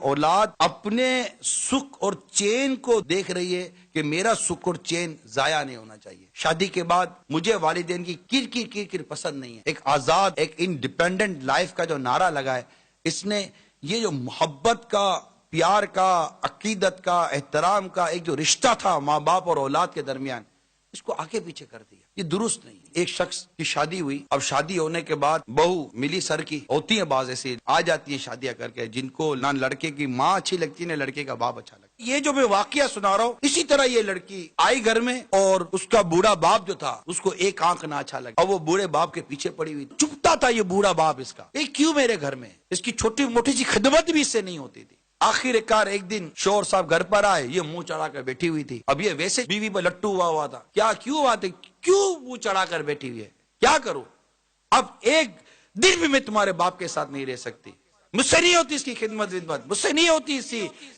اولاد اپنے سکھ اور چین کو دیکھ رہی ہے کہ میرا سکھ اور چین ضائع نہیں ہونا چاہیے. شادی کے بعد مجھے والدین کی کر پسند نہیں ہے. ایک آزاد ایک انڈیپینڈنٹ لائف کا جو نعرہ لگا ہے، اس نے یہ جو محبت کا، پیار کا، عقیدت کا، احترام کا ایک جو رشتہ تھا ماں باپ اور اولاد کے درمیان، اس کو آگے پیچھے کر دیا. یہ درست نہیں. ایک شخص کی شادی ہوئی، اب شادی ہونے کے بعد بہو ملی سر کی ہوتی ہیں، بعض ایسی آ جاتی ہیں شادیاں کر کے جن کو نہ لڑکے کی ماں اچھی لگتی نہ لڑکے کا باپ اچھا لگتا. یہ جو میں واقعہ سنا رہا ہوں، اسی طرح یہ لڑکی آئی گھر میں اور اس کا بوڑھا باپ جو تھا اس کو ایک آنکھ نہ اچھا لگا اور وہ بوڑھے باپ کے پیچھے پڑی ہوئی. چپتا تھا یہ بوڑھا باپ اس کا، یہ کیوں میرے گھر میں؟ اس کی چھوٹی موٹی سی خدمت بھی اس سے نہیں ہوتی تھی. آخر کار ایک دن شوہر صاحب گھر پر آئے، یہ منہ چڑھا کر بیٹھی ہوئی تھی. اب یہ ویسے بیوی پر لٹو ہوا تھا. کیوں ہوا تھا؟ کیوں منہ چڑھا کر بیٹھی ہوئی ہے؟ کیا کروں؟ اب ایک دن بھی میں تمہارے باپ کے ساتھ نہیں رہ سکتی. مجھ سے نہیں ہوتی اس کی خدمت، مجھ سے نہیں ہوتی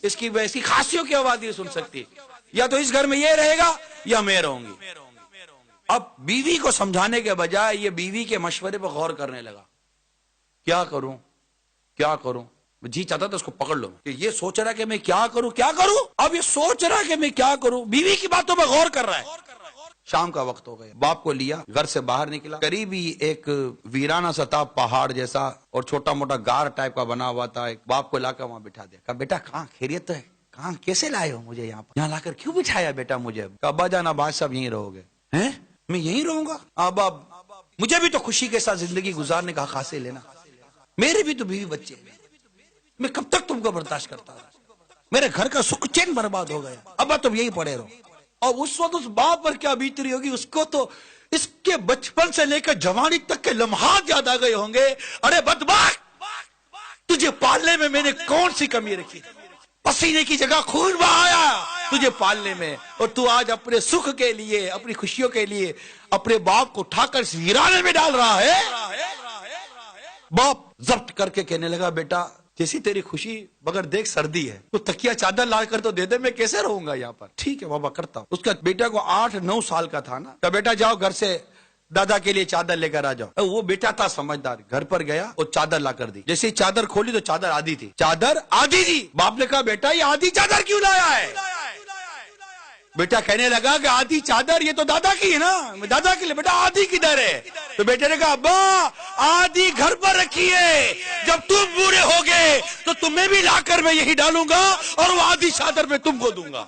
اس کی ویسی خاصیوں کی آواز نہیں سن سکتی. یا تو اس گھر میں یہ رہے گا یا میں رہوں گی. اب بیوی کو سمجھانے کے بجائے یہ بیوی کے مشورے پر غور کرنے لگا. کیا کروں کیا کروں؟ جی چاہتا تھا اس کو پکڑ لو کہ یہ سوچ رہا ہے کہ میں کیا کروں. اب یہ سوچ رہا ہے کہ میں کیا کروں، بیوی کی باتوں پر غور کر رہا ہے. شام کا وقت ہو گیا، باپ کو لیا، گھر سے باہر نکلا. قریب ہی ایک ویرانہ سا تھا، پہاڑ جیسا اور چھوٹا موٹا گار ٹائپ کا بنا ہوا تھا. ایک باپ کو لا کر وہاں بٹھا دیا. کہا بیٹا کہاں خیریت ہے؟ کہاں کیسے لائے ہو مجھے یہاں پر؟ یہاں لا کر کیوں بٹھایا بیٹا مجھے؟ کہا ابا جان اب آج صاحب یہیں رہو گے. ہیں میں یہیں رہوں گا؟ ابا مجھے بھی تو خوشی کے ساتھ زندگی گزارنے کا حق حاصل ہے نا، میرے بھی تو بیوی بچے ہیں، میں کب تک تم کو برداشت کرتا رہا؟ میرے گھر کا سکھ چین برباد ہو گیا، ابا تم یہی پڑے رہو. اور اس وقت اس باپ پر کیا بیت رہی ہوگی، اس کو تو اس کے بچپن سے لے کر جوانی تک کے لمحات یاد آ گئے ہوں گے. ارے بدبخت، تجھے پالنے میں نے کون سی کمی رکھی؟ پسینے کی جگہ خون بہایا تجھے پالنے میں، اور تو آج اپنے سکھ کے لیے، اپنی خوشیوں کے لیے اپنے باپ کو اٹھا کر ویرانے میں ڈال رہا ہے. باپ ضبط کر کے کہنے لگا بیٹا جیسی تیری خوشی، مگر دیکھ سردی ہے، تو تکیہ چادر لا کر تو دے دے، میں کیسے رہوں گا یہاں پر؟ ٹھیک ہے بابا کرتا ہوں. اس کا بیٹا کو 8-9 سال کا تھا نا، کہ بیٹا جاؤ گھر سے دادا کے لیے چادر لے کر آ جاؤ. وہ بیٹا تھا سمجھدار، گھر پر گیا اور چادر لا کر دی. جیسے چادر کھولی تو چادر آدھی تھی. چادر آدھی تھی. باپ نے کہا بیٹا یہ آدھی چادر کیوں لایا ہے؟ بیٹا کہنے لگا کہ آدھی چادر یہ تو دادا کی ہے نا، دادا کے لیے. بیٹا آدھی کدھر ہے؟ تو بیٹے نے کہا ابا آدھی گھر پر رکھی ہے، جب تم بوڑھے ہوگے تو تمہیں بھی لا کر میں یہی ڈالوں گا اور وہ آدھی چادر میں تم کو دوں گا.